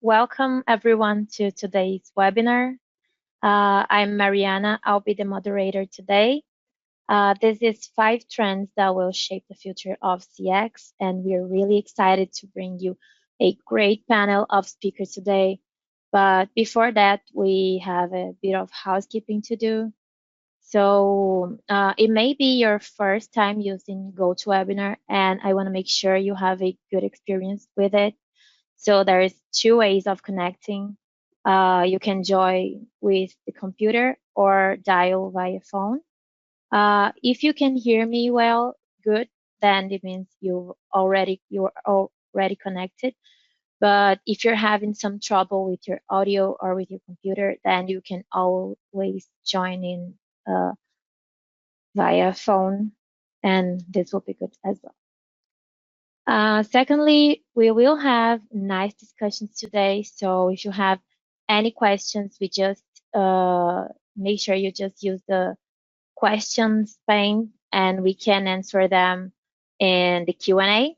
welcome everyone to today's webinar. I'm Mariana. I'll be the moderator today. This is 5 trends that will shape the future of CX, and we're really excited to bring you a great panel of speakers today. But before that, we have a bit of housekeeping to do. So it may be your first time using GoToWebinar, and I want to make sure you have a good experience with it. So there is 2 ways of connecting. You can join with the computer or dial via phone. If you can hear me well, good, then it means you're already connected. But if you're having some trouble with your audio or with your computer, then you can always join in via phone, and this will be good as well. Secondly, we will have nice discussions today. So if you have any questions, we just make sure you just use the questions pane and we can answer them in the Q&A.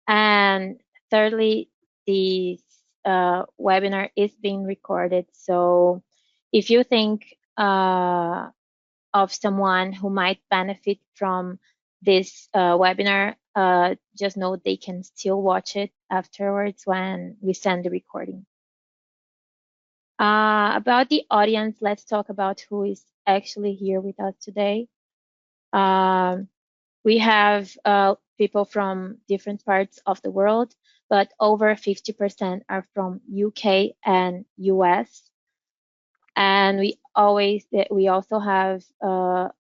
And thirdly, this webinar is being recorded. So if you think of someone who might benefit from this webinar, just know they can still watch it afterwards when we send the recording. About the audience, let's talk about who is actually here with us today. We have people from different parts of the world, but over 50% are from UK and US. And we also have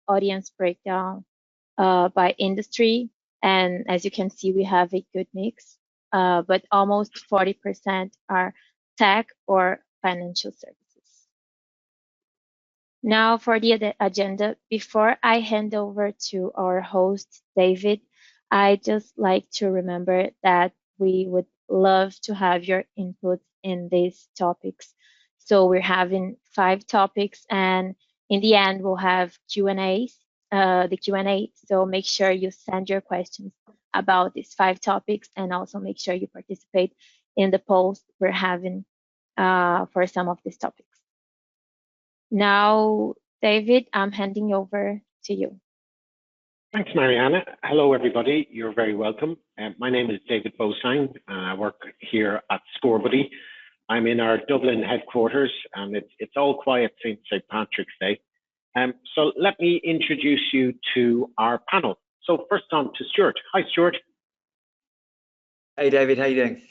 audience breakdown by industry. And as you can see, we have a good mix, but almost 40% are tech or financial services. Now for the agenda, before I hand over to our host, David, I just like to remember that we would love to have your input in these topics. So we're having 5 topics, and in the end, we'll have Q&As, the Q&A. So make sure you send your questions about these 5 topics, and also make sure you participate in the polls we're having for some of these topics. Now, David, I'm handing over to you. Thanks, Mariana. Hello, everybody. You're very welcome. My name is David Bosang. I work here at ScoreBuddy. I'm in our Dublin headquarters, and it's all quiet since St. Patrick's Day. So let me introduce you to our panel. So first on to Stuart. Hi, Stuart. Hey, David. How you doing?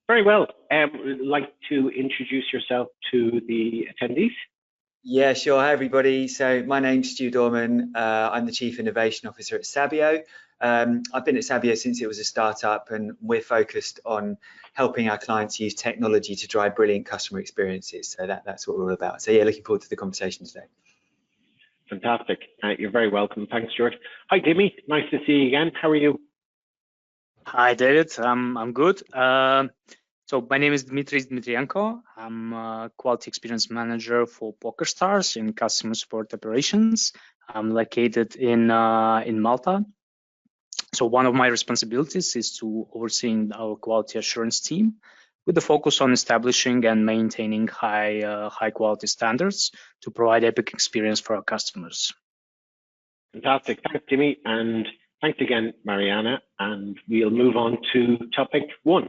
Very well. Would like to introduce yourself to the attendees? Yeah, sure. Hi, everybody. So my name's Stu Dorman. I'm the Chief Innovation Officer at Sabio. I've been at Sabio since it was a startup, and we're focused on helping our clients use technology to drive brilliant customer experiences. So that's what we're all about. So yeah, looking forward to the conversation today. Fantastic. You're very welcome. Thanks, Stuart. Hi, Dimi. Nice to see you again. How are you? Hi, David. I'm good. So my name is Dmitry Dmitrienko. I'm a quality experience manager for PokerStars in customer support operations. I'm located in Malta. So one of my responsibilities is to overseeing our quality assurance team with the focus on establishing and maintaining high quality standards to provide epic experience for our customers. Fantastic. Thanks, Jimmy. And thanks again, Mariana. And we'll move on to topic 1.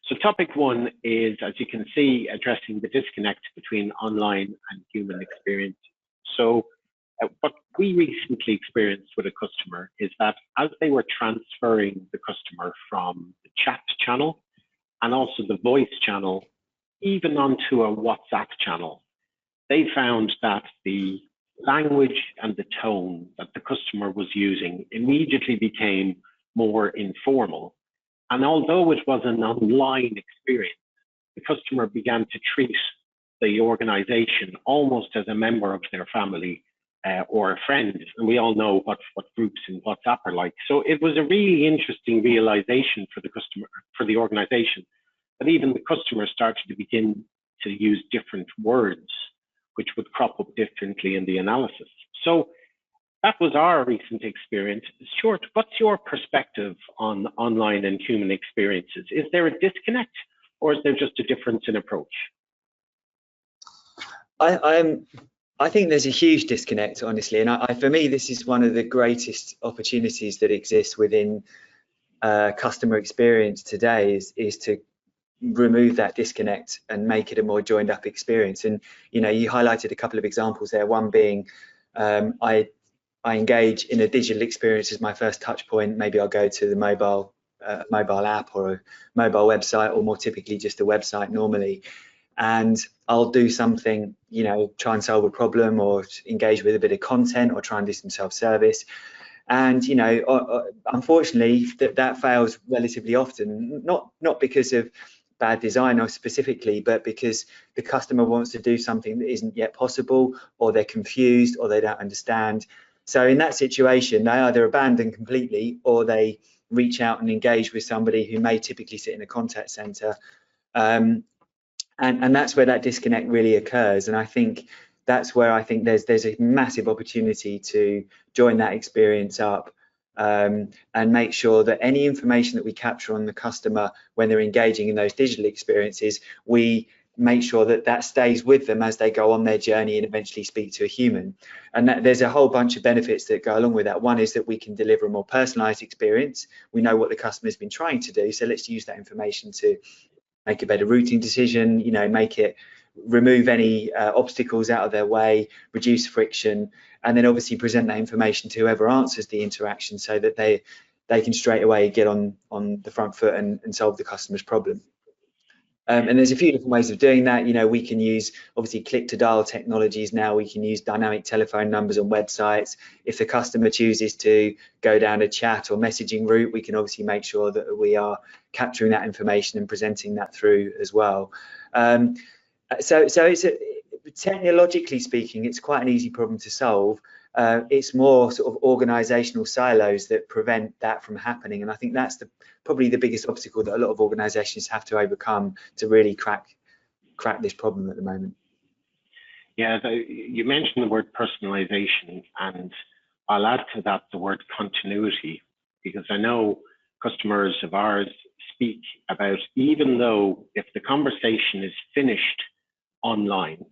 So topic 1 is, as you can see, addressing the disconnect between online and human experience. So what we recently experienced with a customer is that as they were transferring the customer from the chat channel and also the voice channel, even onto a WhatsApp channel, they found that the language and the tone that the customer was using immediately became more informal. And although it was an online experience, the customer began to treat the organization almost as a member of their family or a friend. And we all know what groups in WhatsApp are like. So it was a really interesting realization for the customer, for the organization, that even the customer started to begin to use different words, which would crop up differently in the analysis. So that was our recent experience. Stuart, what's your perspective on online and human experiences? Is there a disconnect, or is there just a difference in approach? I think there's a huge disconnect, honestly, and for me, this is one of the greatest opportunities that exists within customer experience today is to remove that disconnect and make it a more joined up experience. And you highlighted a couple of examples there, one being I engage in a digital experience as my first touch point. Maybe I'll go to the mobile app or a mobile website, or more typically just a website normally, and I'll do something, try and solve a problem or engage with a bit of content or try and do some self-service. And unfortunately that fails relatively often, not because of bad design or specifically, but because the customer wants to do something that isn't yet possible, or they're confused, or they don't understand. So in that situation, they either abandon completely, or they reach out and engage with somebody who may typically sit in a contact center. And that's where that disconnect really occurs. And I think that's where there's a massive opportunity to join that experience up, and make sure that any information that we capture on the customer when they're engaging in those digital experiences, we make sure that stays with them as they go on their journey and eventually speak to a human. And there's a whole bunch of benefits that go along with that. One is that we can deliver a more personalized experience. We know what the customer's been trying to do, so let's use that information to make a better routing decision, remove any obstacles out of their way, reduce friction, and then obviously present that information to whoever answers the interaction, so that they can straight away get on the front foot and solve the customer's problem. And there's a few different ways of doing that. We can use obviously click to dial technologies now. We can use dynamic telephone numbers on websites. If the customer chooses to go down a chat or messaging route, we can obviously make sure that we are capturing that information and presenting that through as well. So it's technologically speaking, it's quite an easy problem to solve. It's more sort of organizational silos that prevent that from happening, and I think that's probably the biggest obstacle that a lot of organizations have to overcome to really crack this problem at the moment. Yeah, you mentioned the word personalization, and I'll add to that the word continuity, because I know customers of ours speak about, even though if the conversation is finished online,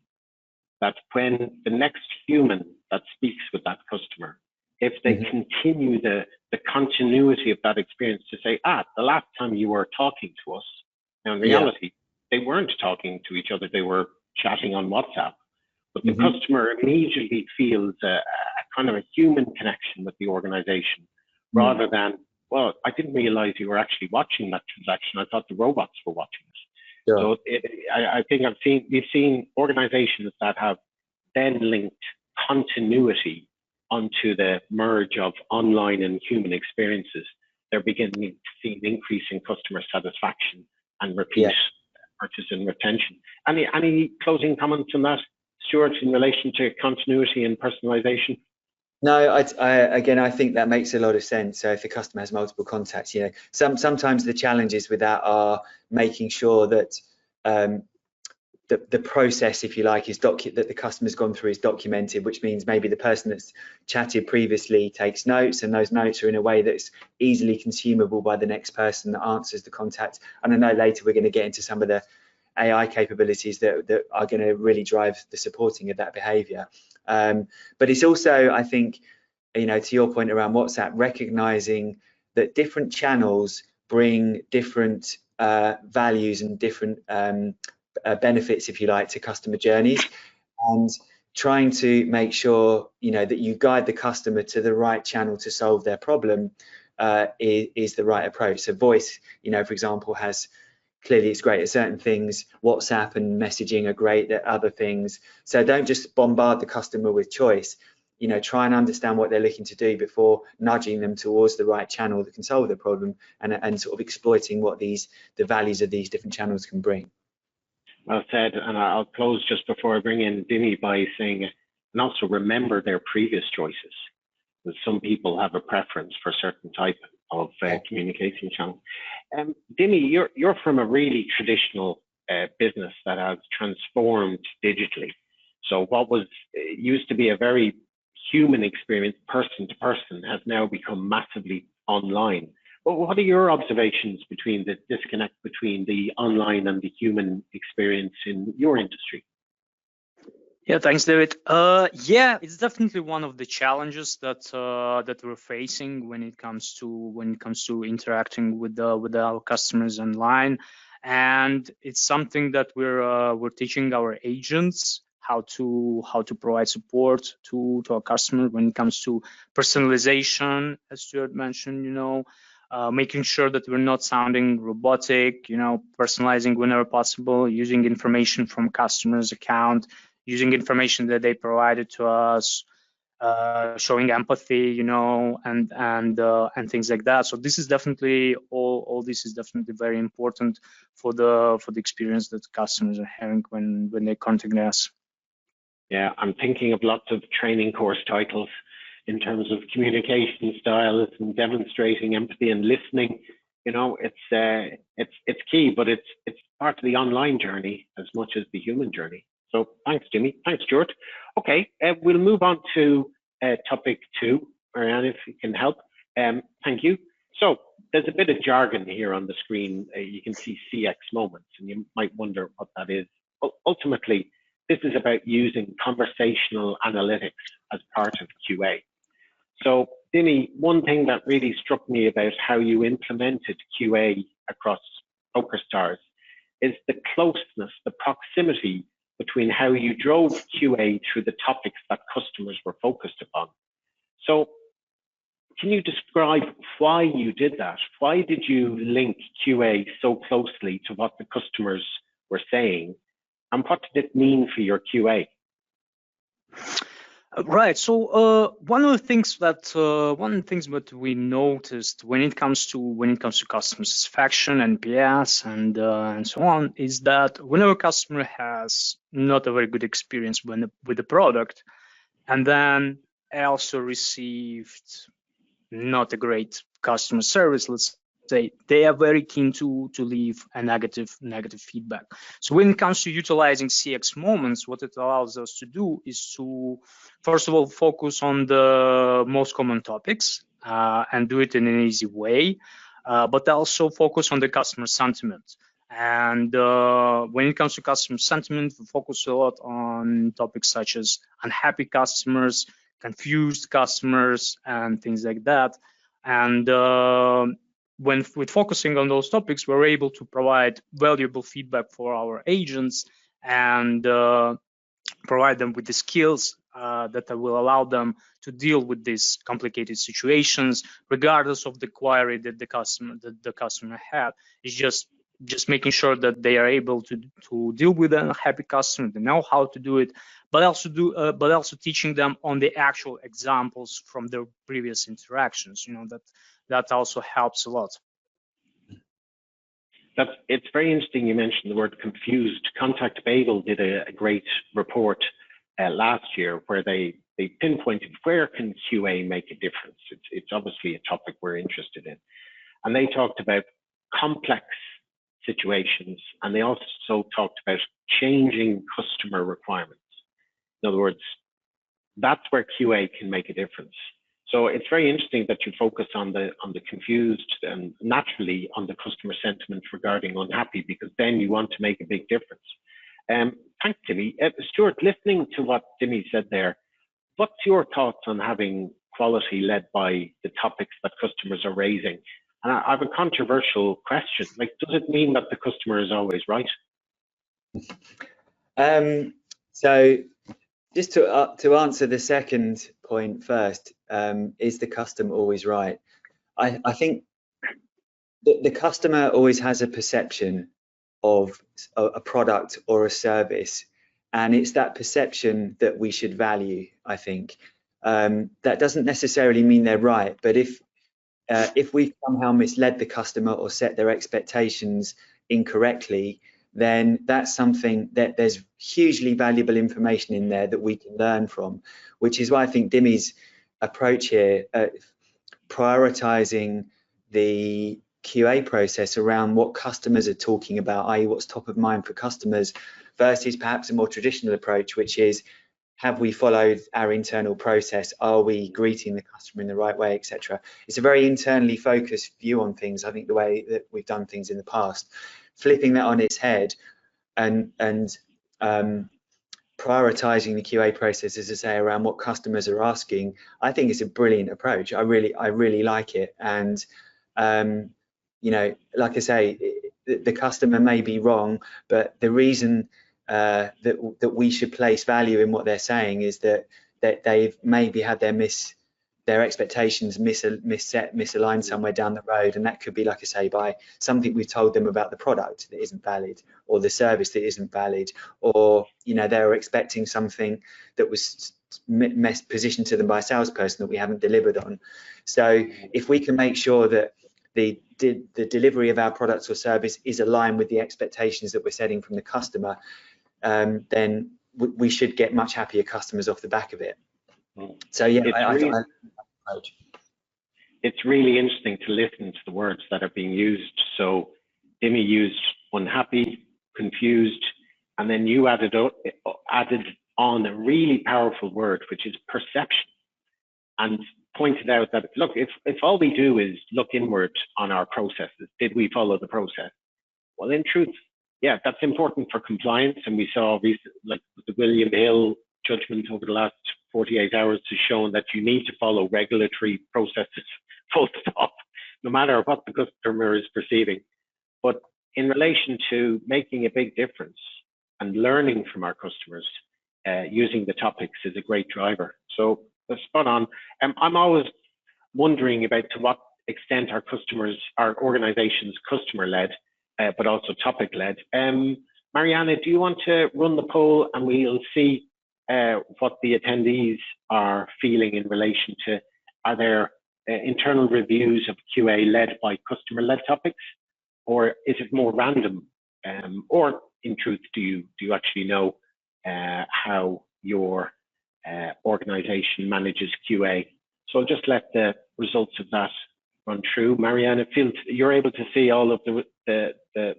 that when the next human that speaks with that customer, if they continue the continuity of that experience to say, the last time you were talking to us, now in reality, they weren't talking to each other, they were chatting on WhatsApp, but the customer immediately feels a kind of a human connection with the organization, rather than, well, I didn't realize you were actually watching that transaction, I thought the robots were watching it. Sure. So I think we've seen organizations that have then linked continuity onto the merge of online and human experiences. They're beginning to see an increase in customer satisfaction and repeat purchase and retention. Any closing comments on that, Stuart, in relation to continuity and personalization? No, again, I think that makes a lot of sense. So if the customer has multiple contacts, sometimes the challenges with that are making sure that the process, if you like, that the customer's gone through is documented, which means maybe the person that's chatted previously takes notes, and those notes are in a way that's easily consumable by the next person that answers the contact. And I know later we're going to get into some of the AI capabilities that are going to really drive the supporting of that behavior. But it's also, I think, to your point around WhatsApp, recognizing that different channels bring different values and different benefits, if you like, to customer journeys, and trying to make sure that you guide the customer to the right channel to solve their problem is the right approach. So voice, for example, clearly it's great at certain things. WhatsApp and messaging are great at other things. So don't just bombard the customer with choice. Try and understand what they're looking to do before nudging them towards the right channel that can solve the problem, and sort of exploiting what the values of these different channels can bring. Well said, and I'll close just before I bring in Dimi by saying, and also remember their previous choices. Because some people have a preference for a certain type of communication channel. Dimi, you're from a really traditional business that has transformed digitally. So what used to be a very human experience, person to person, has now become massively online. Well, what are your observations between the disconnect between the online and the human experience in your industry? Yeah, thanks, David. Yeah, it's definitely one of the challenges that that we're facing when it comes to interacting with our customers online, and it's something that we're teaching our agents how to provide support to our customers when it comes to personalization, as Stuart mentioned. Making sure that we're not sounding robotic. Personalizing whenever possible, using information from customers' account, using information that they provided to us, showing empathy, and things like that. So this is definitely all this is definitely very important for the experience that customers are having when they contact us. Yeah, I'm thinking of lots of training course titles in terms of communication styles and demonstrating empathy and listening. It's key, but it's part of the online journey as much as the human journey. So thanks, Jimmy. Thanks, Stuart. Okay, we'll move on to topic 2. Marianne, if you can help. Thank you. So there's a bit of jargon here on the screen. You can see CX moments, and you might wonder what that is. Ultimately, this is about using conversational analytics as part of QA. So, Jimmy, one thing that really struck me about how you implemented QA across PokerStars is the closeness, the proximity between how you drove QA through the topics that customers were focused upon. So can you describe why you did that? Why did you link QA so closely to what the customers were saying? And what did it mean for your QA? Right. So one of the things that we noticed when it comes to customer satisfaction, NPS, and so on, is that whenever a customer has not a very good experience with the product, and then also received not a great customer service, let's say, they are very keen to leave a negative feedback. So when it comes to utilizing CX moments, what it allows us to do is to, first of all, focus on the most common topics and do it in an easy way, but also focus on the customer sentiment. And when it comes to customer sentiment, we focus a lot on topics such as unhappy customers, confused customers, and things like that. And when with focusing on those topics, we're able to provide valuable feedback for our agents and provide them with the skills that will allow them to deal with these complicated situations, regardless of the query that the customer had. It's just making sure that they are able to deal with an unhappy customer, they know how to do it, but also teaching them on the actual examples from their previous interactions. That also helps a lot. It's very interesting you mentioned the word confused. Contact Bagel did a great report last year where they pinpointed where can QA make a difference. It's obviously a topic we're interested in. And they talked about complex situations, and they also talked about changing customer requirements. In other words, that's where QA can make a difference. So it's very interesting that you focus on the confused and naturally on the customer sentiment regarding unhappy, because then you want to make a big difference. Thanks, Timmy. Stuart, listening to what Timmy said there, what's your thoughts on having quality led by the topics that customers are raising? And I have a controversial question. Like, does it mean that the customer is always right? So just to answer the second point first, is the customer always right? I think the customer always has a perception of a product or a service, and it's that perception that we should value, I think. That doesn't necessarily mean they're right, but if we somehow misled the customer or set their expectations incorrectly, then that's something that there's hugely valuable information in there that we can learn from, which is why I think Dimmy's approach here, prioritizing the QA process around what customers are talking about, i.e. what's top of mind for customers, versus perhaps a more traditional approach, which is have we followed our internal process? Are we greeting the customer in the right way, etc.? It's a very internally focused view on things. I think the way that we've done things in the past, flipping that on its head and prioritizing the QA process, as I say, around what customers are asking, I think it's a brilliant approach. I really like it. And you know, like I say, the customer may be wrong, but the reason that we should place value in what they're saying is that they've maybe had their expectations misaligned somewhere down the road, and that could be, like I say, by something we've told them about the product that isn't valid, or the service that isn't valid, or you know, they were expecting something that was positioned to them by a salesperson that we haven't delivered on. So if we can make sure that the delivery of our products or service is aligned with the expectations that we're setting from the customer, then we should get much happier customers off the back of it. So yeah, it's really interesting to listen to the words that are being used. So Dimi used unhappy, confused, and then you added on a really powerful word, which is perception, and pointed out that, look, if all we do is look inward on our processes, did we follow the process? Well, in truth, yeah, that's important for compliance. And we saw like the William Hill judgment over the last 48 hours has shown that you need to follow regulatory processes, full stop, no matter what the customer is perceiving. But in relation to making a big difference and learning from our customers, using the topics is a great driver. So that's spot on. I'm always wondering about to what extent our organization's customer-led, but also topic-led. Mariana, do you want to run the poll and we'll see what the attendees are feeling in relation to, are there internal reviews of QA led by customer-led topics, or is it more random? Or in truth, do you actually know how your organization manages QA? So I'll just let the results of that run through. Mariana, you're able to see all of the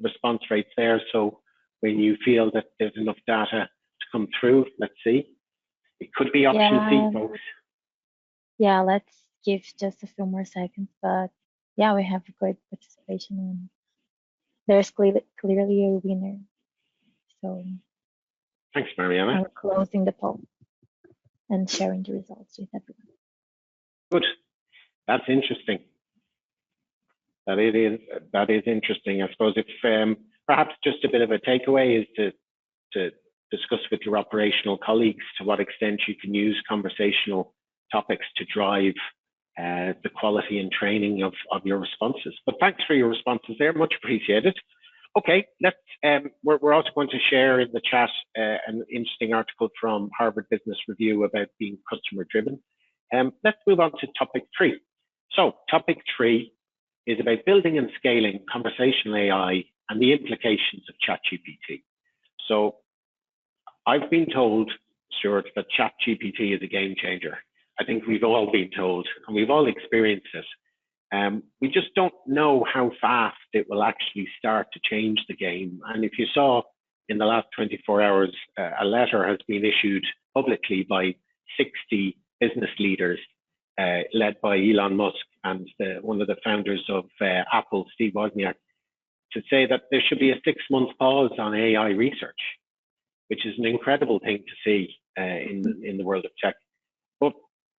response rates there. So when you feel that there's enough data to come through, let's see. It could be option C, folks. Yeah, let's give just a few more seconds. But yeah, we have great participation, and there's clearly a winner. So thanks, Mariana. I'm closing the poll and sharing the results with everyone. Good. That's interesting. That is interesting. I suppose if perhaps just a bit of a takeaway is to discuss with your operational colleagues to what extent you can use conversational topics to drive the quality and training of your responses. But thanks for your responses there, much appreciated. Okay, we're also going to share in the chat an interesting article from Harvard Business Review about being customer driven. Let's move on to topic 3. So topic 3 is about building and scaling conversational AI and the implications of ChatGPT. So I've been told, Stuart, that ChatGPT is a game changer. I think we've all been told, and we've all experienced it. We just don't know how fast it will actually start to change the game. And if you saw in the last 24 hours, a letter has been issued publicly by 60 business leaders, led by Elon Musk and one of the founders of Apple, Steve Wozniak, to say that there should be a 6-month pause on AI research, which is an incredible thing to see in the world of tech. But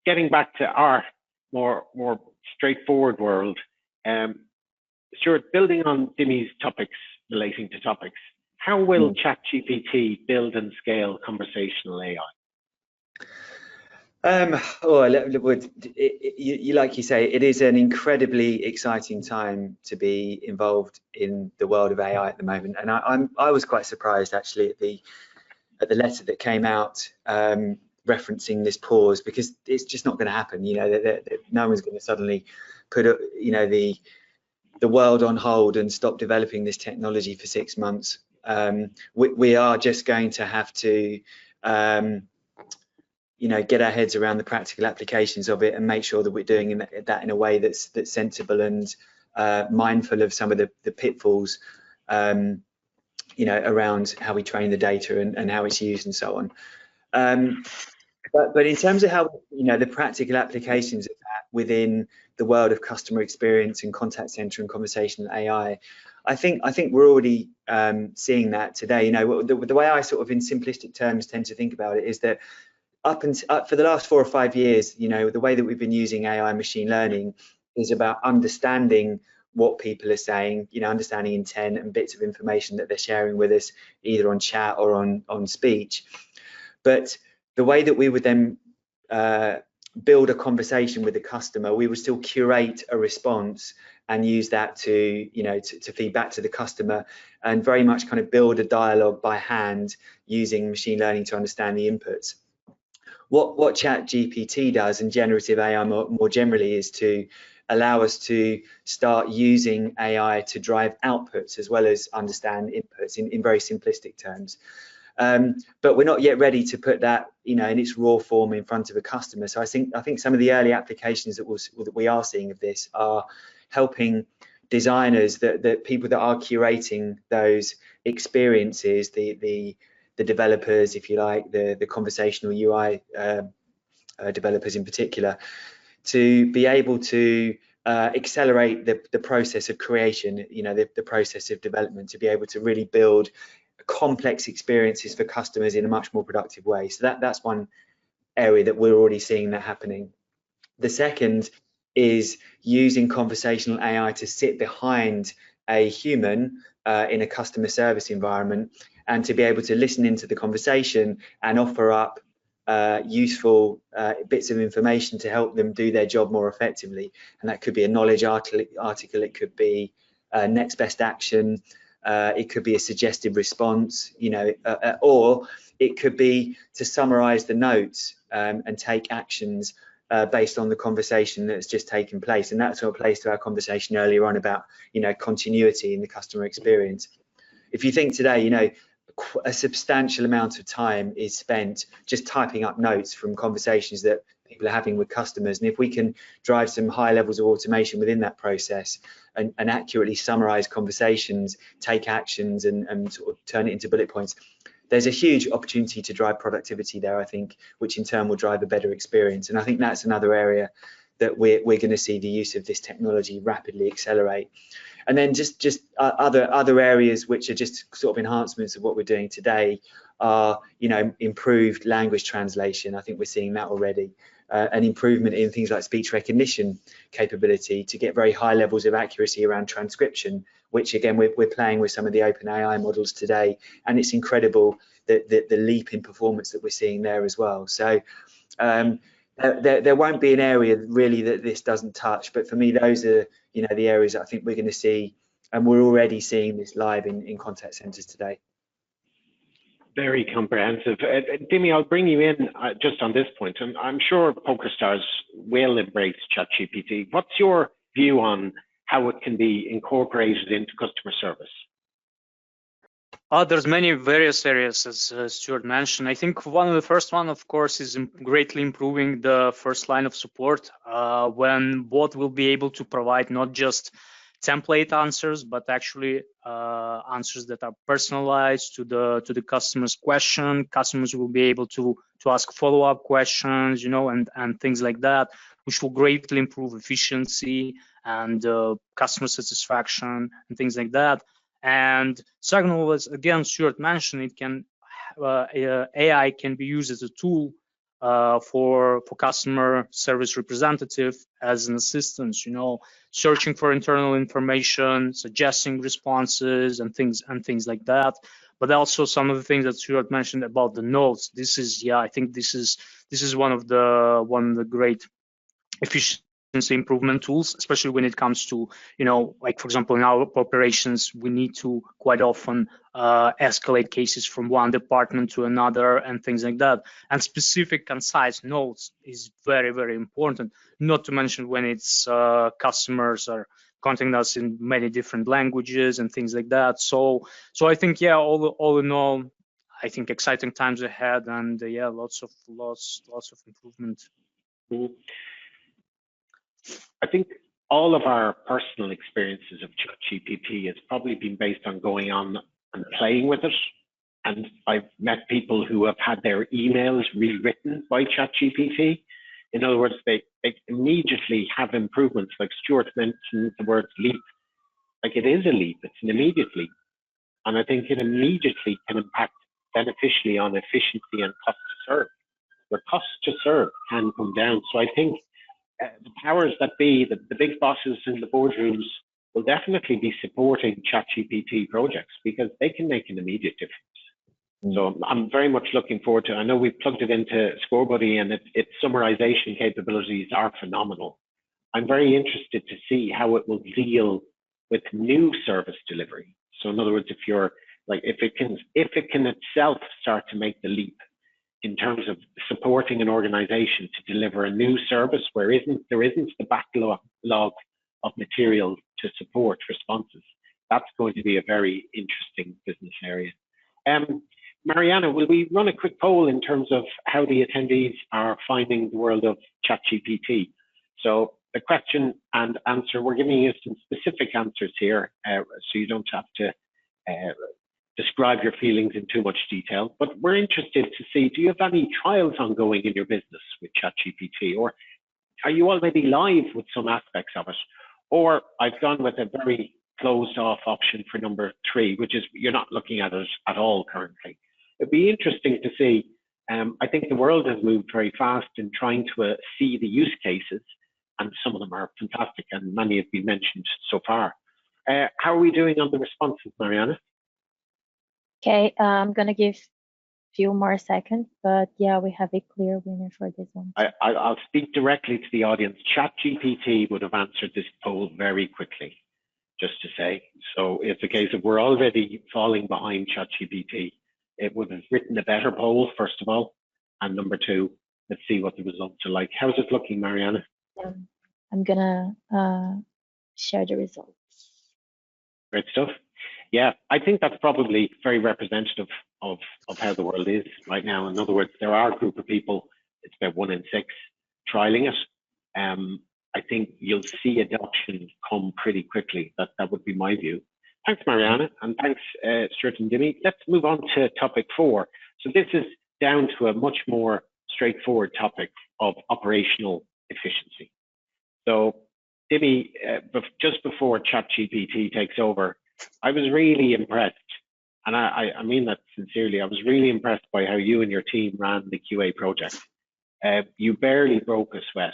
getting back to our more straightforward world, Stuart, building on Dimi's topics relating to topics, how will ChatGPT build and scale conversational AI? Like you say, it is an incredibly exciting time to be involved in the world of AI at the moment, and I was quite surprised actually at the letter that came out referencing this pause, because it's just not going to happen. You know, no one's going to suddenly put the world on hold and stop developing this technology for 6 months. We are just going to have to get our heads around the practical applications of it and make sure that we're doing that in a way that's sensible and mindful of some of the pitfalls, around how we train the data and how it's used and so on. But in terms of how, the practical applications of that within the world of customer experience and contact center and conversational AI, I think we're already seeing that today. The way I sort of in simplistic terms tend to think about it is that up for the last 4 or 5 years, the way that we've been using AI and machine learning is about understanding what people are saying, understanding intent and bits of information that they're sharing with us, either on chat or on speech. But the way that we would then build a conversation with the customer, we would still curate a response and use that to feed back to the customer, and very much kind of build a dialogue by hand using machine learning to understand the inputs. What ChatGPT does, and generative AI more generally, is to allow us to start using AI to drive outputs as well as understand inputs in very simplistic terms. But we're not yet ready to put that, in its raw form in front of a customer. So I think some of the early applications that we are seeing of this are helping designers, that people that are curating those experiences, the developers, if you like, the conversational UI developers in particular, to be able to accelerate the process of creation, the process of development, to be able to really build complex experiences for customers in a much more productive way. So that's one area that we're already seeing that happening. The second is using conversational AI to sit behind a human in a customer service environment, and to be able to listen into the conversation and offer up useful bits of information to help them do their job more effectively. And that could be a knowledge article, it could be next best action, it could be a suggested response, or it could be to summarize the notes and take actions based on the conversation that's just taken place. And that sort of plays to our conversation earlier on about, continuity in the customer experience. If you think today, a substantial amount of time is spent just typing up notes from conversations that people are having with customers, and if we can drive some high levels of automation within that process and accurately summarize conversations, take actions, and sort of turn it into bullet points, there's a huge opportunity to drive productivity there, I think, which in turn will drive a better experience. And I think that's another area that we're going to see the use of this technology rapidly accelerate. And then just other areas which are just sort of enhancements of what we're doing today are, improved language translation. I think we're seeing that already. An improvement in things like speech recognition capability to get very high levels of accuracy around transcription, which again we're playing with some of the OpenAI models today, and it's incredible the leap in performance that we're seeing there as well. So there won't be an area really that this doesn't touch, but for me those are the areas that I think we're going to see, and we're already seeing this live in contact centers today. Very comprehensive. Dimi, I'll bring you in just on this point, and I'm sure PokerStars will embrace ChatGPT. What's your view on how it can be incorporated into customer service? There's many various areas, as Stuart mentioned. I think one of the first one, of course, is greatly improving the first line of support, when bot will be able to provide not just template answers, but actually answers that are personalized to the customer's question. Customers will be able to ask follow-up questions, and things like that, which will greatly improve efficiency and customer satisfaction and things like that. And second of all, as again Stuart mentioned, it can AI can be used as a tool for customer service representative as an assistant, searching for internal information, suggesting responses and things like that. But also some of the things that Stuart mentioned about the notes. This is, I think this is one of the great efficiency improvement tools, especially when it comes to, like for example, in our operations, we need to quite often escalate cases from one department to another and things like that. And specific concise notes is very, very important, not to mention when it's customers are contacting us in many different languages and things like that. So I think, all in all, I think exciting times ahead, and lots of improvement. Mm-hmm. I think all of our personal experiences of ChatGPT has probably been based on going on and playing with it and I've met people who have had their emails rewritten by ChatGPT. In other words, they immediately have improvements. Like Stuart mentioned the word leap. Like it is a leap, it's an immediate leap. And I think it immediately can impact beneficially on efficiency and cost to serve, where cost to serve can come down. So I think the powers that be, the big bosses in the boardrooms, will definitely be supporting ChatGPT projects because they can make an immediate difference. So I'm very much looking forward to it. I know we've plugged it into ScoreBuddy and its summarization capabilities are phenomenal. I'm very interested to see how it will deal with new service delivery. So in other words, if you're like, if it can itself start to make the leap in terms of supporting an organization to deliver a new service where there isn't the backlog of material to support responses, that's going to be a very interesting business area. Mariana, will we run a quick poll in terms of how the attendees are finding the world of ChatGPT? So the question and answer, we're giving you some specific answers here, so you don't have to describe your feelings in too much detail, but we're interested to see, do you have any trials ongoing in your business with ChatGPT, or are you already live with some aspects of it? Or I've gone with a very closed off option for number 3, which is you're not looking at it at all currently. It'd be interesting to see. I think the world has moved very fast in trying to see the use cases, and some of them are fantastic, and many have been mentioned so far. How are we doing on the responses, Mariana? Okay, I'm gonna give a few more seconds, but yeah, we have a clear winner for this one. I'll speak directly to the audience. ChatGPT would have answered this poll very quickly, just to say. So it's a case of we're already falling behind ChatGPT. It would have written a better poll, first of all, and number 2, let's see what the results are like. How's it looking, Mariana? I'm gonna share the results. Great stuff. Yeah, I think that's probably very representative of how the world is right now. In other words, there are a group of people, it's about 1 in 6, trialing it. I think you'll see adoption come pretty quickly. That would be my view. Thanks, Mariana, and thanks, Stuart and Dimi. Let's move on to topic 4. So this is down to a much more straightforward topic of operational efficiency. So Dimi, just before ChatGPT takes over, I was really impressed, and I mean that sincerely. I was really impressed by how you and your team ran the QA project. You barely broke a sweat,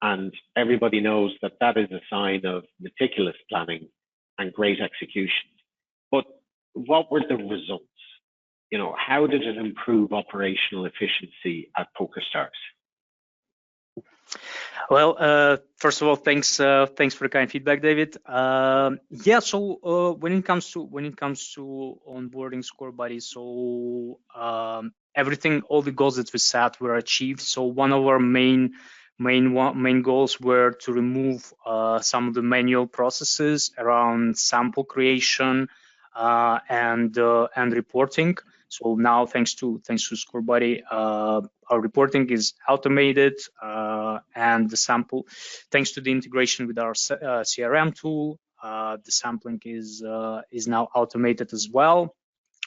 and everybody knows that that is a sign of meticulous planning and great execution. But what were the results? You know, how did it improve operational efficiency at PokerStars? Well, first of all, thanks for the kind feedback, David. Yeah, so when it comes to onboarding ScoreBuddy, so everything, all the goals that we set were achieved. So one of our main goals were to remove some of the manual processes around sample creation and reporting. So now, thanks to ScoreBuddy, our reporting is automated, and the sample, thanks to the integration with our CRM tool, the sampling is now automated as well.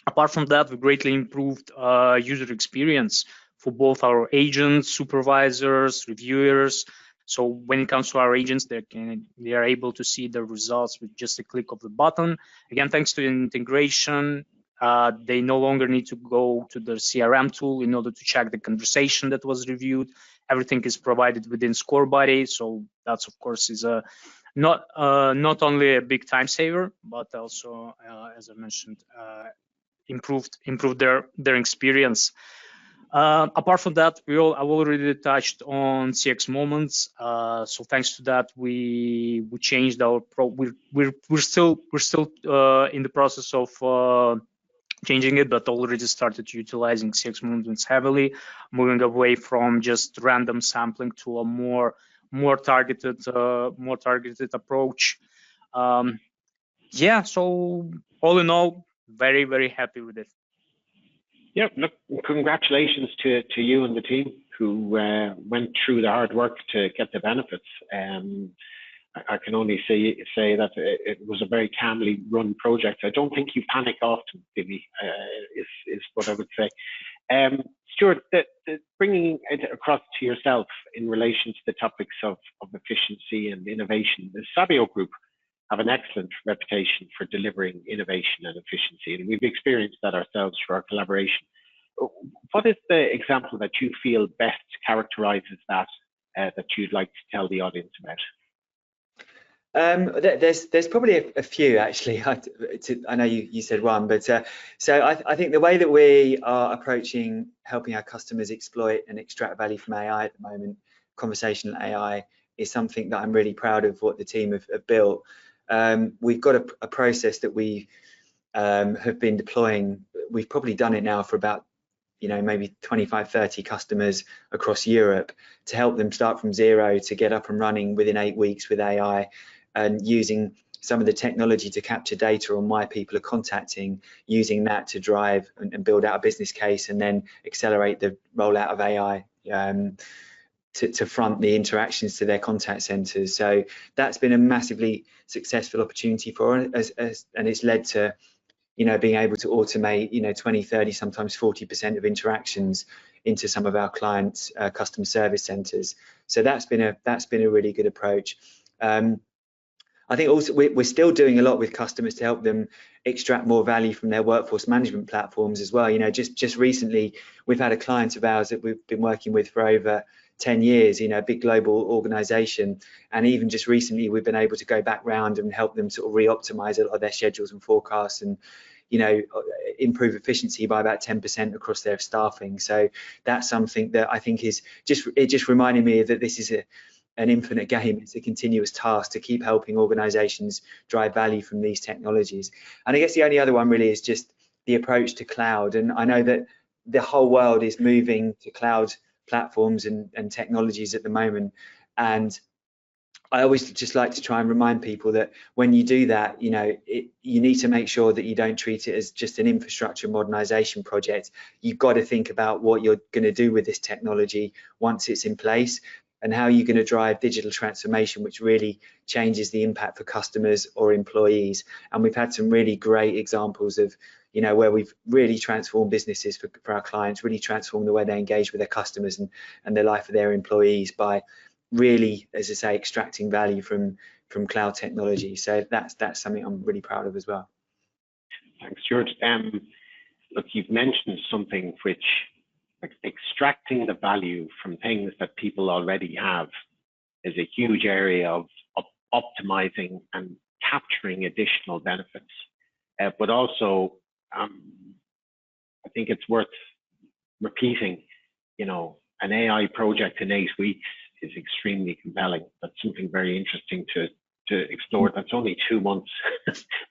Apart from that, we greatly improved user experience for both our agents, supervisors, reviewers. So when it comes to our agents, they are able to see the results with just a click of the button. Again, thanks to the integration, they no longer need to go to the CRM tool in order to check the conversation that was reviewed. Everything is provided within ScoreBuddy, so that's of course is a not only a big time saver, but also, as I mentioned, improved their experience. Apart from that, I've already touched on CX moments. So thanks to that, we changed our we're still in the process of changing it, but already started utilizing CX moments heavily, moving away from just random sampling to a more targeted approach. Yeah, so all in all, very, very happy with it. Yeah, look, congratulations to you and the team who went through the hard work to get the benefits. I can only say that it was a very calmly run project. I don't think you panic often, Jimmy, is what I would say. Stuart, bringing it across to yourself in relation to the topics of efficiency and innovation, the Sabio Group have an excellent reputation for delivering innovation and efficiency, and we've experienced that ourselves through our collaboration. What is the example that you feel best characterizes that that you'd like to tell the audience about? There's probably a few actually. I know you said one, but so I think the way that we are approaching helping our customers exploit and extract value from AI at the moment, conversational AI, is something that I'm really proud of what the team have built. We've got a process that we have been deploying. We've probably done it now for about maybe 25-30 customers across Europe to help them start from zero to get up and running within 8 weeks with AI, and using some of the technology to capture data on why people are contacting, using that to drive and build out a business case, and then accelerate the rollout of AI to front the interactions to their contact centers. So that's been a massively successful opportunity for us, and it's led to being able to automate 20, 30, sometimes 40% of interactions into some of our clients' customer service centers. So that's been a really good approach. I think also we're still doing a lot with customers to help them extract more value from their workforce management platforms as well. Just recently we've had a client of ours that we've been working with for over 10 years, a big global organization, and even just recently we've been able to go back round and help them sort of re-optimize a lot of their schedules and forecasts, and improve efficiency by about 10% across their staffing. So that's something that I think is just reminding me that this is an infinite game. It's a continuous task to keep helping organizations drive value from these technologies. And I guess the only other one really is just the approach to cloud. And I know that the whole world is moving to cloud platforms and technologies at the moment, and I always just like to try and remind people that when you do that, you need to make sure that you don't treat it as just an infrastructure modernization project. You've got to think about what you're going to do with this technology once it's in place, and how you're going to drive digital transformation, which really changes the impact for customers or employees. And we've had some really great examples of where we've really transformed businesses for our clients, really transformed the way they engage with their customers and the life of their employees by really, as I say, extracting value from cloud technology. So that's something I'm really proud of as well. Thanks, Stuart. Look, you've mentioned something which, like, extracting the value from things that people already have is a huge area of optimizing and capturing additional benefits. But also, I think it's worth repeating, an AI project in 8 weeks is extremely compelling. That's something very interesting to explore. That's only 2 months.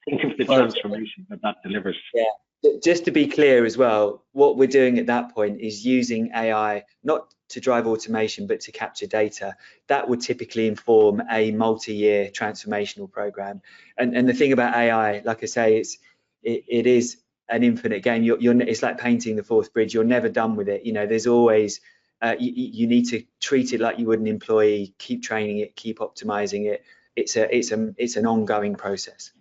Think of the transformation that delivers. Yeah, just to be clear as well, what we're doing at that point is using AI not to drive automation but to capture data. That would typically inform a multi-year transformational program. And the thing about AI, like I say, it is an infinite game. It's like painting the fourth bridge. You're never done with it. There's always you need to treat it like you would an employee, keep training it, keep optimizing it. It's an ongoing process.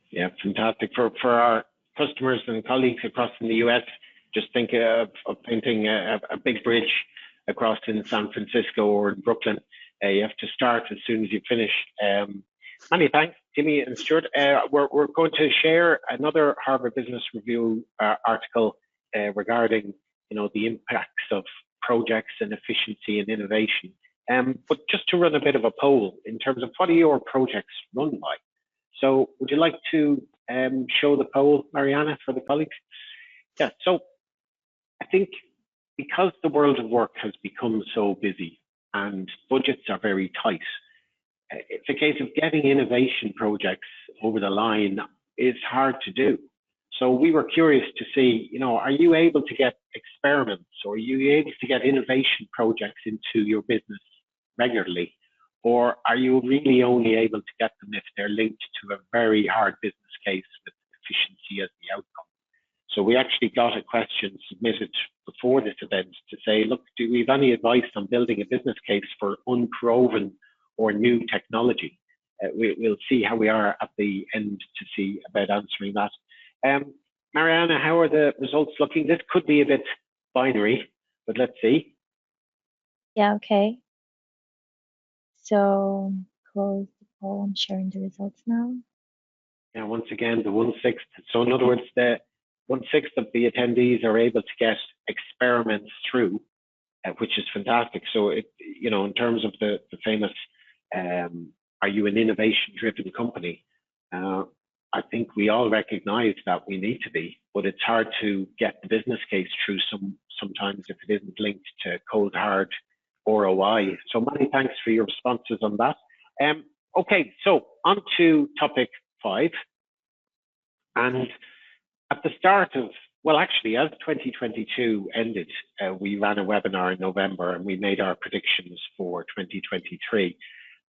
Yeah, fantastic. For our customers and colleagues across in the US, just think of painting a big bridge across in San Francisco or in Brooklyn. You have to start as soon as you finish. Many thanks, Jimmy and Stuart. We're going to share another Harvard Business Review article regarding the impacts of projects and efficiency and innovation. But just to run a bit of a poll in terms of what are your projects run by? So would you like to show the poll, Mariana, for the colleagues? Yeah, so I think because the world of work has become so busy and budgets are very tight, it's a case of getting innovation projects over the line is hard to do. So we were curious to see, are you able to get experiments, or are you able to get innovation projects into your business regularly? Or are you really only able to get them if they're linked to a very hard business case with efficiency as the outcome? So we actually got a question submitted before this event to say, look, do we have any advice on building a business case for unproven or new technology? we'll see how we are at the end to see about answering that. Mariana, how are the results looking? This could be a bit binary, but let's see. Yeah, okay. So close the poll. I'm sharing the results now. Yeah, once again, the 1/6. So in other words, the 1/6 of the attendees are able to get experiments through, which is fantastic. So it, you know, in terms of the famous, are you an innovation-driven company? I think we all recognize that we need to be, but it's hard to get the business case through sometimes if it isn't linked to cold hard ROI. So many thanks for your responses on that. Okay, so on to topic 5. And at the start of, well, actually, as 2022 ended, we ran a webinar in November and we made our predictions for 2023.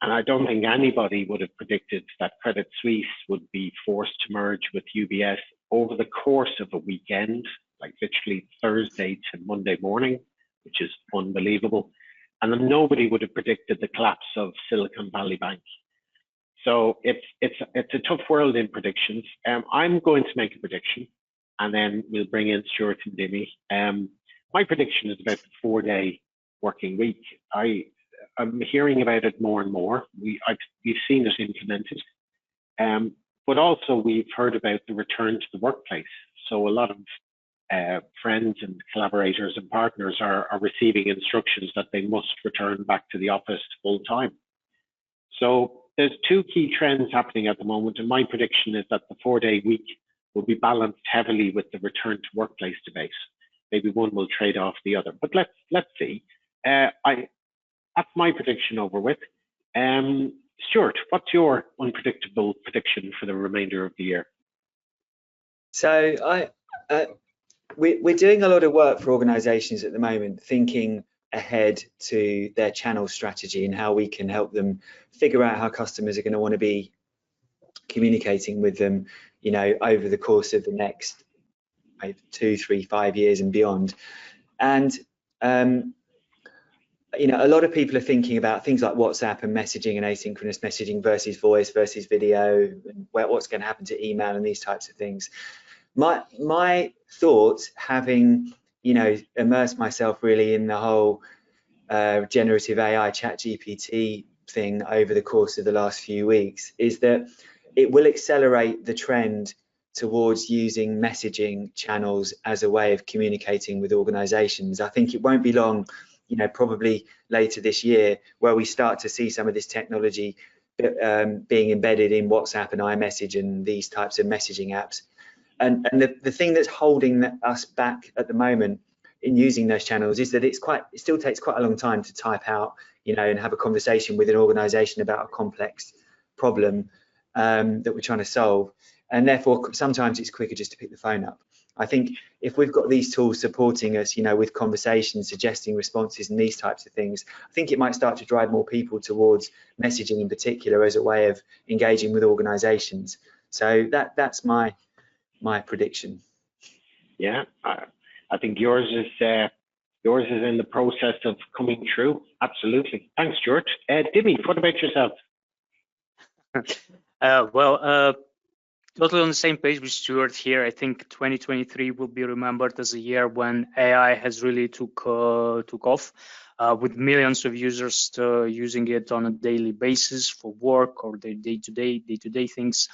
And I don't think anybody would have predicted that Credit Suisse would be forced to merge with UBS over the course of a weekend, like literally Thursday to Monday morning, which is unbelievable. And then nobody would have predicted the collapse of Silicon Valley Bank. So it's a tough world in predictions. I'm going to make a prediction, and then we'll bring in Stuart and Dimi. My prediction is about the 4-day working week. I'm hearing about it more and more. We've seen it implemented, but also we've heard about the return to the workplace. So a lot of friends and collaborators and partners are receiving instructions that they must return back to the office full time. So there's 2 key trends happening at the moment, and my prediction is that the 4-day week will be balanced heavily with the return to workplace debate. Maybe one will trade off the other, but let's see. That's my prediction over with. Stuart, what's your unpredictable prediction for the remainder of the year? So we're doing a lot of work for organisations at the moment, thinking ahead to their channel strategy and how we can help them figure out how customers are going to want to be communicating with them, you know, over the course of the next 2, 3, 5 years and beyond. And you know, a lot of people are thinking about things like WhatsApp and messaging and asynchronous messaging versus voice versus video, and what's going to happen to email and these types of things. My thoughts, having, you know, immersed myself really in the whole generative AI ChatGPT thing over the course of the last few weeks, is that it will accelerate the trend towards using messaging channels as a way of communicating with organizations. I think it won't be long, you know, probably later this year, where we start to see some of this technology being embedded in WhatsApp and iMessage and these types of messaging apps. And the thing that's holding us back at the moment in using those channels is that it still takes quite a long time to type out, you know, and have a conversation with an organization about a complex problem that we're trying to solve. And therefore, sometimes it's quicker just to pick the phone up. I think if we've got these tools supporting us, you know, with conversations, suggesting responses and these types of things, I think it might start to drive more people towards messaging in particular as a way of engaging with organizations. So that's my prediction. Yeah, I think yours is in the process of coming true. Absolutely. Thanks, Stuart. Dimi, what about yourself? Totally on the same page with Stuart here. I think 2023 will be remembered as a year when AI has really took off, with millions of users using it on a daily basis for work or their day-to-day things.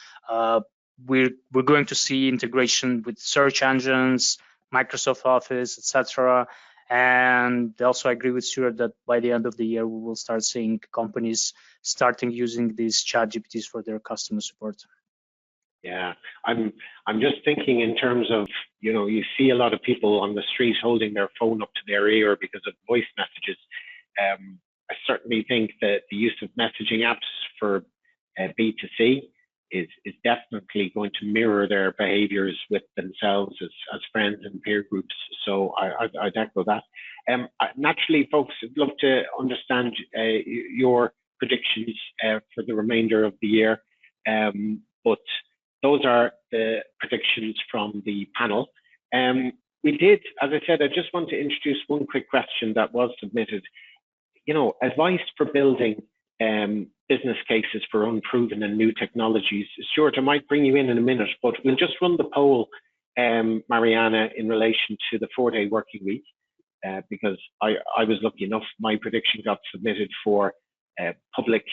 We're going to see integration with search engines, Microsoft Office, etc. And also I agree with Stuart that by the end of the year we will start seeing companies starting using these chat GPTs for their customer support. Yeah, I'm just thinking in terms of, you know, you see a lot of people on the street holding their phone up to their ear because of voice messages. I certainly think that the use of messaging apps for B2C is definitely going to mirror their behaviors with themselves as friends and peer groups. So I'd echo that. Naturally, folks, I'd love to understand your predictions for the remainder of the year. But those are the predictions from the panel. We did, as I said, I just want to introduce one quick question that was submitted. You know, advice for building business cases for unproven and new technologies. Stuart, I might bring you in a minute, but we'll just run the poll, Mariana, in relation to the 4-day working week, because I was lucky enough, my prediction got submitted for public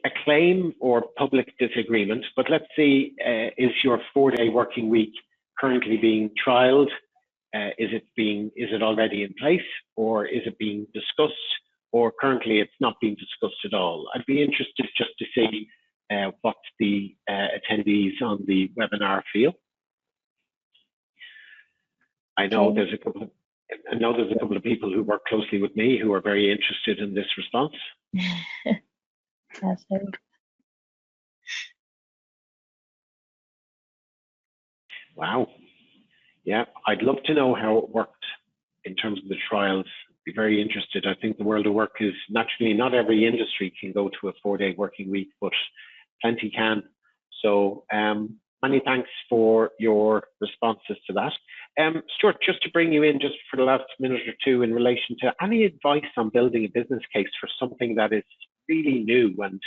acclaim or public disagreement. But let's see, is your 4-day working week currently being trialed? Is it already in place, or is it being discussed, or currently it's not being discussed at all? I'd be interested just to see what the attendees on the webinar feel. I know there's a couple of people who work closely with me who are very interested in this response. Yes, Wow. Yeah, I'd love to know how it worked in terms of the trials. Be very interested. I think the world of work is naturally, not every industry can go to a 4-day working week, but plenty can. So many thanks for your responses to that. Stuart, just to bring you in just for the last minute or two in relation to any advice on building a business case for something that is really new and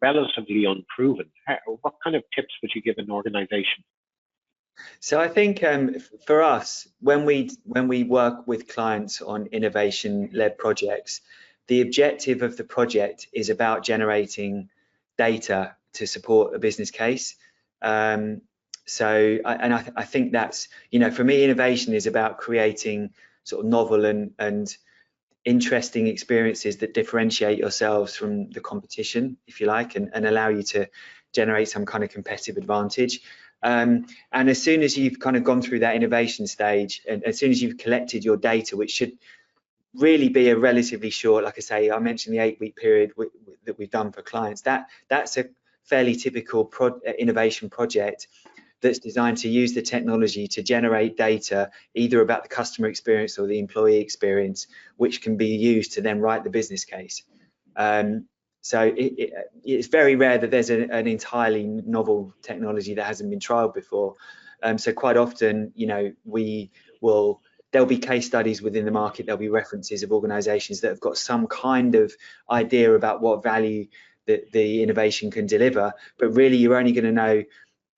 relatively unproven. What kind of tips would you give an organization? So I think for us, when we work with clients on innovation-led projects, the objective of the project is about generating data to support a business case. I think that's, for me, innovation is about creating sort of novel and interesting experiences that differentiate yourselves from the competition, if you like, and allow you to generate some kind of competitive advantage. And as soon as you've kind of gone through that innovation stage, and as soon as you've collected your data, which should really be a relatively short, like I say, I mentioned the 8-week period that we've done for clients, that's a fairly typical innovation project that's designed to use the technology to generate data either about the customer experience or the employee experience, which can be used to then write the business case. So it's very rare that there's an entirely novel technology that hasn't been trialed before. So quite often, there'll be case studies within the market, there'll be references of organizations that have got some kind of idea about what value that the innovation can deliver, but really you're only going to know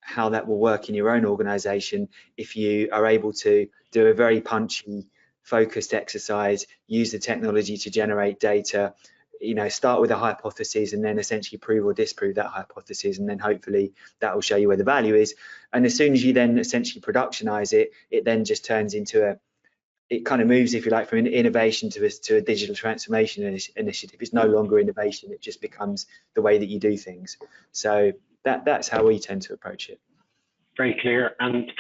how that will work in your own organization if you are able to do a very punchy, focused exercise, use the technology to generate data, start with a hypothesis and then essentially prove or disprove that hypothesis, and then hopefully that will show you where the value is. And as soon as you then essentially productionize it, it then just turns into it kind of moves, if you like, from an innovation to a digital transformation initiative. It's no longer innovation, it just becomes the way that you do things. So that's how we tend to approach it. Very clear. And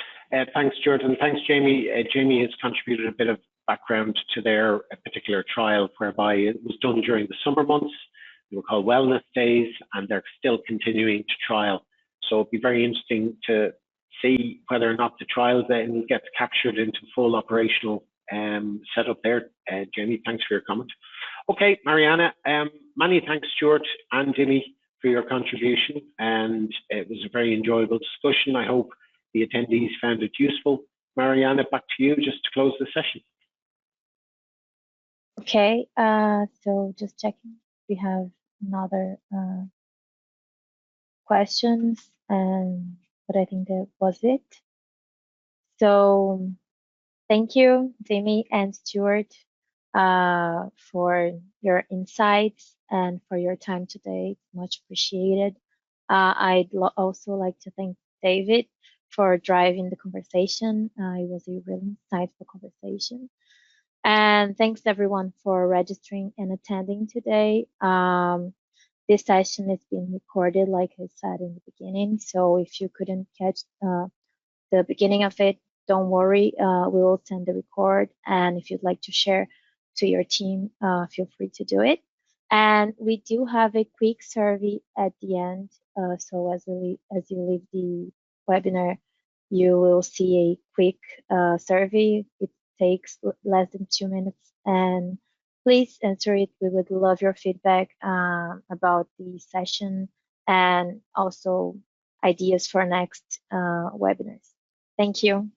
thanks, Stuart, and thanks, Jamie. Jamie has contributed a bit of background to their particular trial, whereby it was done during the summer months. They were called wellness days, and they're still continuing to trial. So it'd be very interesting to see whether or not the trial then gets captured into full operational setup there. Jamie, thanks for your comment. Okay, Mariana, many thanks, Stuart and Jimmy, for your contribution, and it was a very enjoyable discussion. I hope the attendees found it useful. Mariana, back to you just to close the session. Okay, so just checking if we have another questions, but I think that was it. So thank you, Jamie and Stuart, for your insights and for your time today. Much appreciated. I'd also like to thank David for driving the conversation. It was a really insightful conversation. And thanks everyone for registering and attending today. This session is being recorded, like I said in the beginning. So if you couldn't catch the beginning of it, don't worry, we will send the record. And if you'd like to share to your team, feel free to do it. And we do have a quick survey at the end. So as you leave the webinar, you will see a quick survey. It takes less than 2 minutes, and please answer it. We would love your feedback about the session and also ideas for next webinars. Thank you.